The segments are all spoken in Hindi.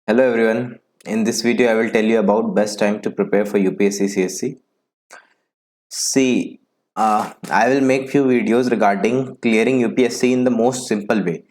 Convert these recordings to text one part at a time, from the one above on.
Hello everyone. In this video, I will tell you about best time to prepare for UPSC CSC. See, I will make few videos regarding clearing UPSC in the most simple way.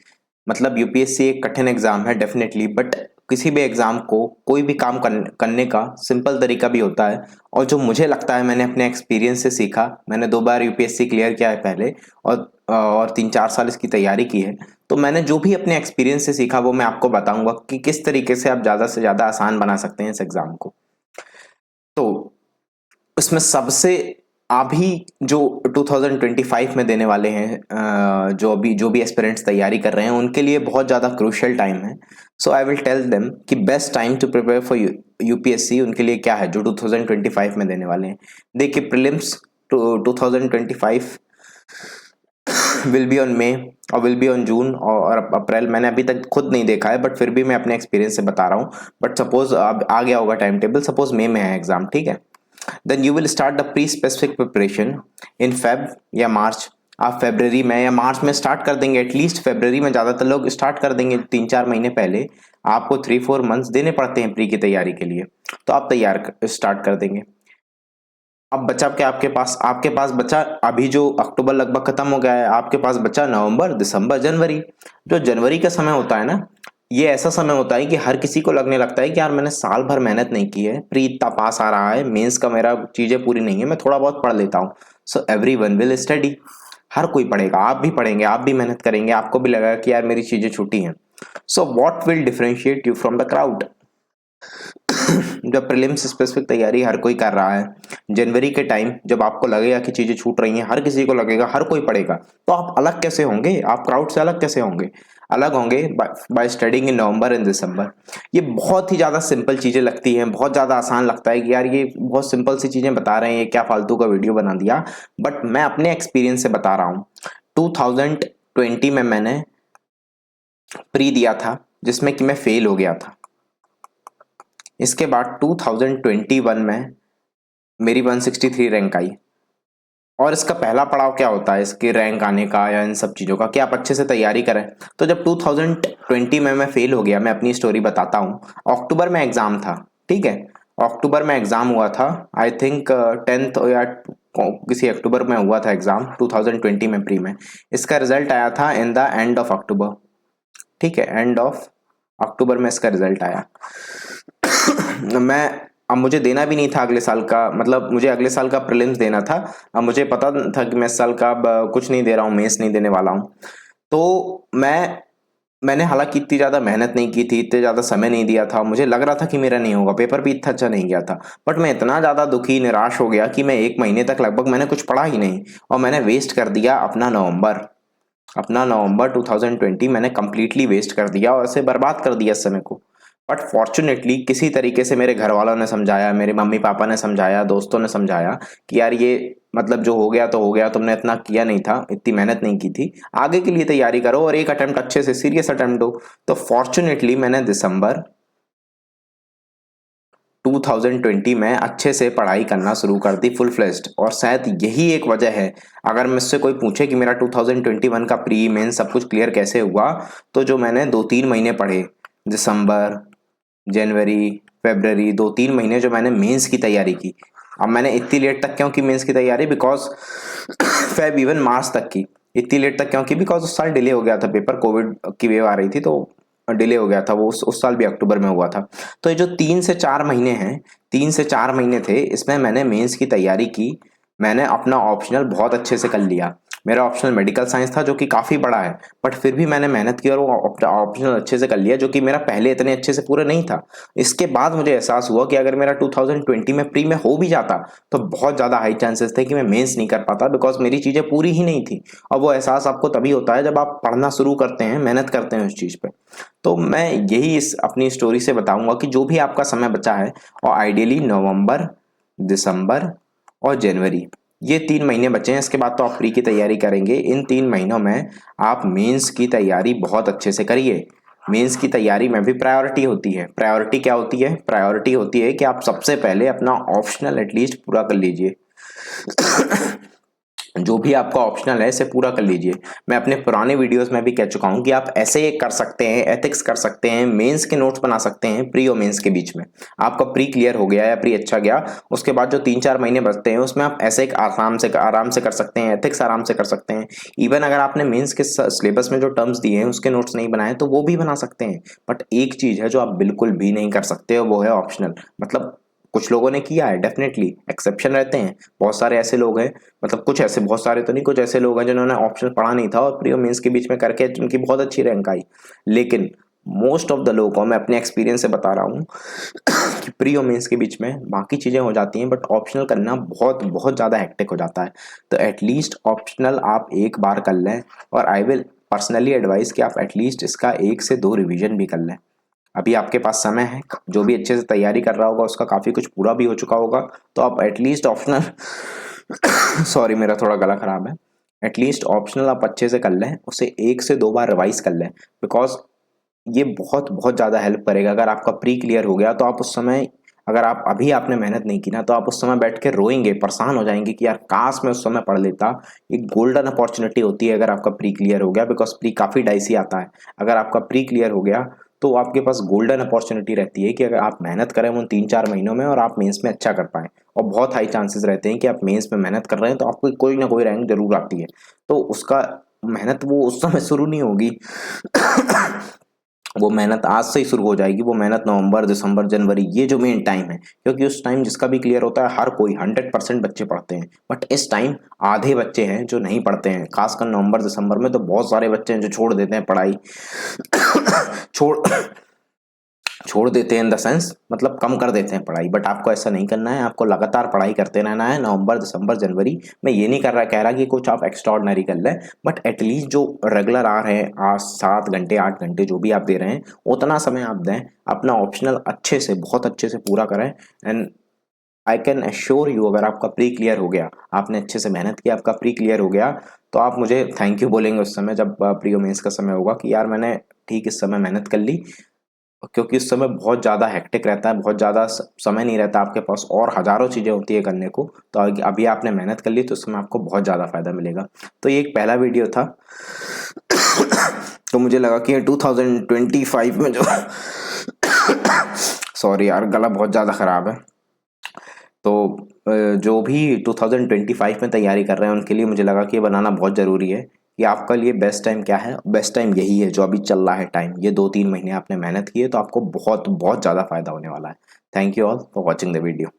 मतलब यूपीएससी एक कठिन एग्जाम है डेफिनेटली, बट किसी भी एग्जाम को कोई भी काम करने का सिंपल तरीका भी होता है। और जो मुझे लगता है, मैंने अपने एक्सपीरियंस से सीखा। मैंने 2 बार यूपीएससी क्लियर किया है पहले, और 3-4 साल इसकी तैयारी की है। तो मैंने जो भी अपने एक्सपीरियंस से सीखा वो मैं आपको बताऊंगा कि किस तरीके से आप ज़्यादा से ज़्यादा आसान बना सकते हैं इस एग्ज़ाम को। तो उसमें सबसे अभी जो 2025 में देने वाले हैं, जो भी एस्पिरेंट्स तैयारी कर रहे हैं उनके लिए बहुत ज़्यादा क्रूशियल टाइम है। So I will tell them कि best time to prepare for UPSC उनके लिए क्या है जो 2025 में देने वाले हैं। देखिए, prelims 2025 will be on May और विल बी ऑन जून और अप्रैल। मैंने अभी तक खुद नहीं देखा है, बट फिर भी मैं अपने एक्सपीरियंस से बता रहा हूँ। बट सपोज अब आ गया होगा टाइम टेबल, सपोज मई में है एग्जाम, ठीक है। Then you will start the pre specific preparation in Feb या मार्च। आप फेब्रवरी में या मार्च में स्टार्ट कर देंगे, एटलीस्ट फेब्रवरी में ज़्यादातर लोग स्टार्ट कर देंगे 3-4 महीने पहले। आपको 3-4 मंथ्स देने पड़ते हैं प्री की तैयारी के लिए, तो आप तैयार स्टार्ट कर देंगे। अब बचा क्या आपके पास बचा अभी जो अक्टूबर लगभग खत्म हो गया है, आपके पास बचा नवंबर, दिसंबर, जनवरी। जो जनवरी का समय होता है ना, ये ऐसा समय होता है कि हर किसी को लगने लगता है कि यार मैंने साल भर मेहनत नहीं की है, प्री इतना पास आ रहा है, मेंस का मेरा चीजें पूरी नहीं है, मैं थोड़ा बहुत पढ़ लेता हूँ। So everyone will study. हर कोई पढ़ेगा, आप भी पढ़ेंगे, आप भी मेहनत करेंगे, आपको भी लगेगा कि यार मेरी चीजें छूटी हैं। So what will differentiate you from the crowd? जब प्रीलिम्स स्पेसिफिक तैयारी हर कोई कर रहा है, जनवरी के टाइम जब आपको लगेगा कि चीजें छूट रही हैं, हर किसी को लगेगा, हर कोई पढ़ेगा, तो आप अलग कैसे होंगे? आप क्राउड से अलग कैसे होंगे? अलग होंगे by studying in November and December. ये बहुत ही ज्यादा सिंपल चीजें लगती हैं, बहुत ज्यादा आसान लगता है कि यार ये बहुत सिंपल सी चीजें बता रहे हैं, ये क्या फालतू का वीडियो बना दिया। बट मैं अपने एक्सपीरियंस से बता रहा हूँ। 2020 में मैंने प्री दिया था जिसमें कि मैं फेल हो गया था। इसके बाद 2021 में मेरी 163 रैंक आई। और इसका पहला पड़ाव क्या होता है इसके रैंक आने का या इन सब चीज़ों का, कि आप अच्छे से तैयारी करें। तो जब 2020 में मैं फेल हो गया, मैं अपनी स्टोरी बताता हूँ। अक्टूबर में एग्ज़ाम था, ठीक है। अक्टूबर में एग्ज़ाम हुआ था, आई थिंक 10th या किसी अक्टूबर में हुआ था एग्ज़ाम 2020 में प्री में। इसका रिजल्ट आया था in the end of October, ठीक है, एंड ऑफ अक्टूबर में इसका रिजल्ट आया। मैं अब मुझे देना भी नहीं था अगले साल का, मतलब मुझे अगले साल का प्रीलिम्स देना था। अब मुझे पता था कि मैं इस साल का अब कुछ नहीं दे रहा हूँ, मेंस नहीं देने वाला हूँ। तो मैंने हालांकि इतनी ज़्यादा मेहनत नहीं की थी, इतने ज़्यादा समय नहीं दिया था, मुझे लग रहा था कि मेरा नहीं होगा, पेपर भी इतना अच्छा नहीं गया था। बट मैं इतना ज़्यादा दुखी निराश हो गया कि मैं 1 महीने तक लगभग मैंने कुछ पढ़ा ही नहीं, और मैंने वेस्ट कर दिया अपना नवंबर 2020 मैंने कंप्लीटली वेस्ट कर दिया और ऐसे बर्बाद कर दिया इस समय को। बट फॉर्चुनेटली किसी तरीके से मेरे घर वालों ने समझाया, मेरे मम्मी पापा ने समझाया, दोस्तों ने समझाया कि यार ये मतलब जो हो गया तो हो गया, तुमने इतना किया नहीं था, इतनी मेहनत नहीं की थी, आगे के लिए तैयारी करो और एक अटेम्प्ट अच्छे से सीरियस अटेम्प्ट दो। तो फॉर्चुनेटली मैंने दिसंबर 2020 में अच्छे से पढ़ाई करना शुरू कर दी, फुल फ्लेज्ड। और शायद यही एक वजह है, अगर मुझसे कोई पूछे कि मेरा 2021 का प्री मेन सब कुछ क्लियर कैसे हुआ, तो जो मैंने 2-3 महीने पढ़े, दिसंबर, जनवरी, फरवरी, 2-3 महीने जो मैंने मेंस की तैयारी की। अब मैंने इतनी लेट तक क्यों की मेंस की तैयारी? बिकॉज फेब इवन मार्च तक की। इतनी लेट तक क्यों की? बिकॉज उस साल डिले हो गया था पेपर, कोविड की वेव आ रही थी, तो डिले हो गया था वो। उस साल भी अक्टूबर में हुआ था। तो ये जो 3 से 4 महीने हैं, 3 से 4 महीने थे, इसमें मैंने मेंस की तैयारी की। मैंने अपना ऑप्शनल बहुत अच्छे से कर लिया। मेरा ऑप्शनल मेडिकल साइंस था जो कि काफ़ी बड़ा है, बट फिर भी मैंने मेहनत की और वो ऑप्शनल अच्छे से कर लिया, जो कि मेरा पहले इतने अच्छे से पूरा नहीं था। इसके बाद मुझे एहसास हुआ कि अगर मेरा 2020 में प्री में हो भी जाता तो बहुत ज़्यादा हाई चांसेस थे कि मैं मेंस नहीं कर पाता, बिकॉज मेरी चीज़ें पूरी ही नहीं थी। और वो एहसास आपको तभी होता है जब आप पढ़ना शुरू करते हैं, मेहनत करते हैं उस चीज़ पे। तो मैं यही इस अपनी स्टोरी से बताऊंगा कि जो भी आपका समय बचा है, और आइडियली नवंबर, दिसंबर और जनवरी, ये 3 महीने बचे हैं। इसके बाद तो आप प्री की तैयारी करेंगे। इन 3 महीनों में आप मेंस की तैयारी बहुत अच्छे से करिए। मेंस की तैयारी में भी प्रायोरिटी होती है। प्रायोरिटी क्या होती है? प्रायोरिटी होती है कि आप सबसे पहले अपना ऑप्शनल एटलीस्ट पूरा कर लीजिए। जो भी आपका ऑप्शनल है इसे पूरा कर लीजिए। मैं अपने पुराने वीडियोस में भी कह चुका हूं कि आप ऐसे कर सकते हैं, एथिक्स कर सकते हैं, मेंस के नोट्स बना सकते हैं प्री और मेंस के बीच में। आपका प्री क्लियर हो गया या प्री अच्छा गया, उसके बाद जो 3-4 महीने बचते हैं उसमें आप ऐसे आराम से कर सकते हैं, एथिक्स आराम से कर सकते हैं। इवन अगर आपने मेंस के सिलेबस में जो टर्म्स दिए हैं उसके नोट्स नहीं बनाए तो वो भी बना सकते हैं। बट एक चीज है जो आप बिल्कुल भी नहीं कर सकते, वो है ऑप्शनल। मतलब कुछ लोगों ने किया है, डेफिनेटली एक्सेप्शन रहते हैं, बहुत सारे ऐसे लोग हैं, मतलब कुछ ऐसे, बहुत सारे तो नहीं, कुछ ऐसे लोग हैं जिन्होंने ऑप्शन पढ़ा नहीं था और प्री और मेंस के बीच में करके उनकी बहुत अच्छी रैंक आई। लेकिन मोस्ट ऑफ द लोगों को मैं अपने एक्सपीरियंस से बता रहा हूँ कि प्री और मेंस के बीच में बाकी चीजें हो जाती हैं बट ऑप्शनल करना बहुत बहुत ज्यादा हेक्टिक हो जाता है। तो एटलीस्ट ऑप्शनल आप एक बार कर लें, और आई विल पर्सनली एडवाइस कि आप एटलीस्ट इसका 1 से 2 रिवीजन भी कर लें। अभी आपके पास समय है, जो भी अच्छे से तैयारी कर रहा होगा उसका काफी कुछ पूरा भी हो चुका होगा, तो आप एटलीस्ट ऑप्शनल सॉरी मेरा थोड़ा गला खराब है, एटलीस्ट ऑप्शनल आप अच्छे से कर लें, उसे 1 से 2 बार रिवाइज कर लें। बिकॉज ये बहुत बहुत ज़्यादा हेल्प करेगा। अगर आपका प्री क्लियर हो गया तो आप उस समय, अगर आप अभी आपने मेहनत नहीं की ना, तो आप उस समय बैठ के रोएंगे, परेशान हो जाएंगे कि यार काश मैं उस समय पढ़ लेता। एक गोल्डन अपॉर्चुनिटी होती है अगर आपका प्री क्लियर हो गया, बिकॉज प्री काफ़ी डाइसी आता है। अगर आपका प्री क्लियर हो गया तो आपके पास गोल्डन अपॉर्चुनिटी रहती है कि अगर आप मेहनत करें उन 3-4 महीनों में और आप मेंस में अच्छा कर पाएं, और बहुत हाई चांसेस रहते हैं कि आप मेंस में मेहनत कर रहे हैं तो आपको कोई ना कोई रैंक जरूर आती है। तो उसका मेहनत वो उस समय शुरू नहीं होगी वो मेहनत आज से ही शुरू हो जाएगी। वो मेहनत नवंबर, दिसंबर, जनवरी, ये जो मेन टाइम है, क्योंकि उस टाइम जिसका भी क्लियर होता है हर कोई 100% बच्चे पढ़ते हैं। बट इस टाइम आधे बच्चे हैं जो नहीं पढ़ते हैं, खासकर नवंबर दिसंबर में तो बहुत सारे बच्चे हैं जो छोड़ देते हैं पढ़ाई छोड़ छोड़ देते हैं इन द सेंस, मतलब कम कर देते हैं पढ़ाई। बट आपको ऐसा नहीं करना है, आपको लगातार पढ़ाई करते रहना है नवंबर, दिसंबर, जनवरी। मैं ये नहीं कह रहा कि कुछ आप एक्स्ट्रा ऑर्डिनरी कर लें, बट एटलीस्ट जो रेगुलर आ रहे हैं 7 घंटे 8 घंटे जो भी आप दे रहे हैं, उतना समय आप दें, अपना ऑप्शनल अच्छे से, बहुत अच्छे से पूरा करें। And I can assure you, अगर आपका प्री क्लियर हो गया, आपने अच्छे से मेहनत की, आपका प्री क्लियर हो गया, तो आप मुझे थैंक यू बोलेंगे उस समय जब प्री मेंस का समय होगा कि यार मैंने ठीक इस समय मेहनत कर ली। क्योंकि उस समय बहुत ज़्यादा हेक्टिक रहता है, बहुत ज़्यादा समय नहीं रहता आपके पास और हज़ारों चीज़ें होती है करने को। तो अभी आपने मेहनत कर ली तो उसमें आपको बहुत ज़्यादा फायदा मिलेगा। तो ये एक पहला वीडियो था तो मुझे लगा कि 2025 में जो सॉरी यार गला बहुत ज़्यादा ख़राब है। तो जो भी 2025 में तैयारी कर रहे हैं उनके लिए मुझे लगा कि ये बनाना बहुत ज़रूरी है कि आपका लिए बेस्ट टाइम क्या है। बेस्ट टाइम यही है जो अभी चल रहा है टाइम, ये 2-3 महीने आपने मेहनत की है तो आपको बहुत बहुत ज़्यादा फायदा होने वाला है। Thank you all for watching the video.